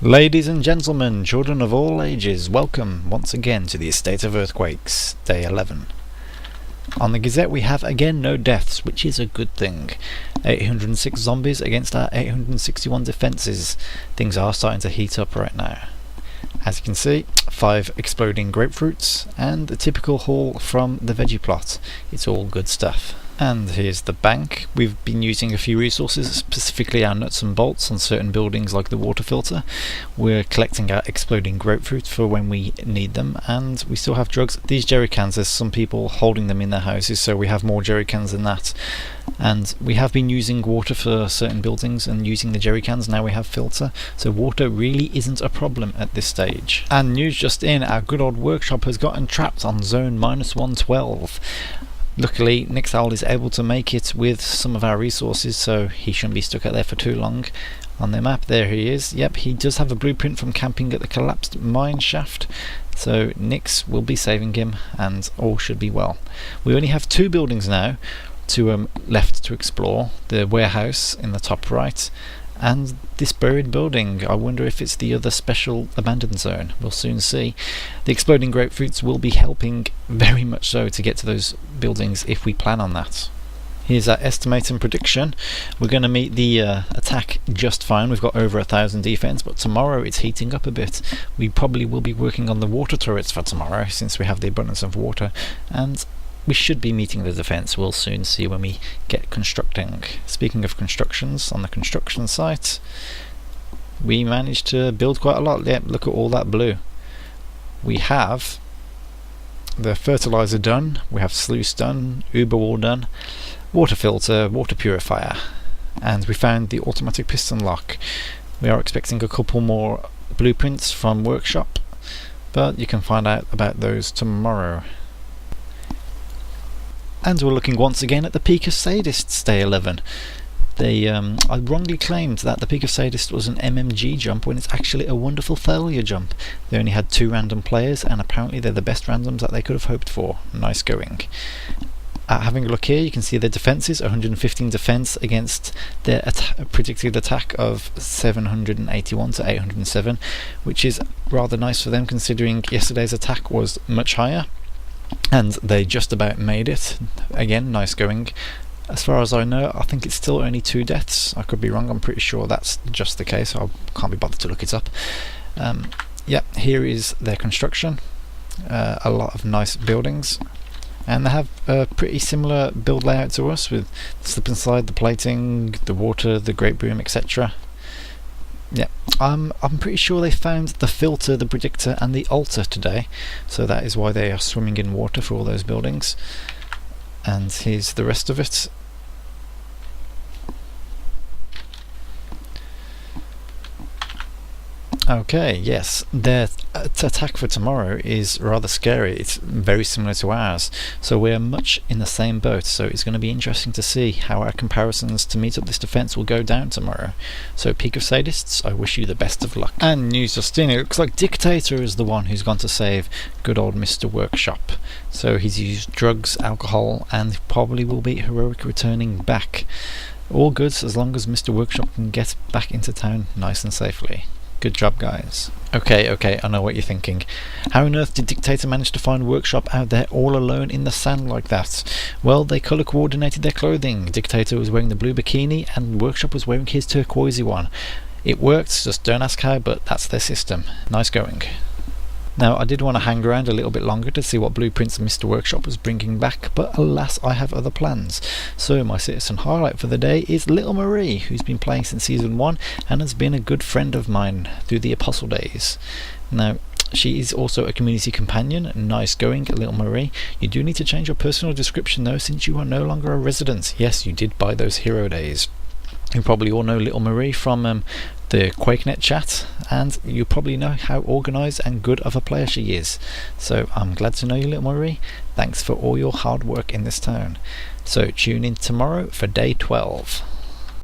Ladies and gentlemen, children of all ages, welcome once again to the Estate of Earthquakes, Day 11. On the Gazette we have again no deaths, which is a good thing. 806 zombies against our 861 defences. Things are starting to heat up right now. As you can see, 5 exploding grapefruits and a typical haul from the veggie plot. It's all good stuff. And here's the bank. We've been using a few resources, specifically our nuts and bolts on certain buildings like the water filter. We're collecting our exploding grapefruit for when we need them, and we still have drugs. These jerry cans, there's some people holding them in their houses, so we have more jerry cans than that. And we have been using water for certain buildings and using the jerry cans. Now we have filter, so water really isn't a problem at this stage. And news just in, our good old workshop has gotten trapped on zone -112. Luckily, Nixowl is able to make it with some of our resources, so he shouldn't be stuck out there for too long. On the map, there he is. Yep, he does have a blueprint from camping at the collapsed mine shaft, so Nix will be saving him, and all should be well. We only have 2 buildings now left to explore. The warehouse in the top right, and this buried building. I wonder if it's the other special abandoned zone. We'll soon see. The exploding grapefruits will be helping very much so to get to those buildings if we plan on that. Here's our estimate and prediction. We're going to meet the attack just fine. We've got over 1,000 defense, but tomorrow it's heating up a bit. We probably will be working on the water turrets for tomorrow since we have the abundance of water, and we should be meeting the defence. We'll soon see when we get constructing. Speaking of constructions, on the construction site we managed to build quite a lot. Yeah, look at all that blue. We have the fertilizer done, we have sluice done, uber wall done, water filter, water purifier, and we found the automatic piston lock. We are expecting a couple more blueprints from workshop, but you can find out about those tomorrow. And we're looking once again at the Peak of Sadists, Day 11. I wrongly claimed that the Peak of Sadists was an MMG jump when it's actually a wonderful failure jump. They only had 2 random players, and apparently they're the best randoms that they could have hoped for. Nice going. Having a look here, you can see their defences, 115 defence against their predicted attack of 781 to 807, which is rather nice for them considering yesterday's attack was much higher. And they just about made it. Again, nice going. As far as I know, I think it's still only 2 deaths. I could be wrong, I'm pretty sure that's just the case. I can't be bothered to look it up. Yeah, here is their construction. A lot of nice buildings. And they have a pretty similar build layout to us, with the slip and slide, the plating, the water, the great boom, etc. Yeah, I'm pretty sure they found the filter, the predictor and the altar today, so that is why they are swimming in water for all those buildings. And here's the rest of it. Okay, yes, their attack for tomorrow is rather scary. It's very similar to ours, so we're much in the same boat, so it's going to be interesting to see how our comparisons to meet up this defence will go down tomorrow. So Peak of Sadists, I wish you the best of luck. And news just in, it looks like Dictator is the one who's gone to save good old Mr. Workshop. So he's used drugs, alcohol, and probably will be heroic returning back. All good as long as Mr. Workshop can get back into town nice and safely. Good job, guys. Okay, I know what you're thinking. How on earth did Dictator manage to find Workshop out there all alone in the sand like that? Well, they colour coordinated their clothing. Dictator was wearing the blue bikini and Workshop was wearing his turquoisey one. It worked, just don't ask how, but that's their system. Nice going. Now, I did want to hang around a little bit longer to see what blueprints Mr. Workshop was bringing back, but alas, I have other plans. So my citizen highlight for the day is Little Marie, who's been playing since Season 1 and has been a good friend of mine through the Apostle days. Now, she is also a community companion. Nice going, Little Marie. You do need to change your personal description though, since you are no longer a resident. Yes, you did buy those hero days. You probably all know Little Marie from the QuakeNet chat, and you probably know how organised and good of a player she is. So I'm glad to know you, Little Marie. Thanks for all your hard work in this town. So tune in tomorrow for Day 12.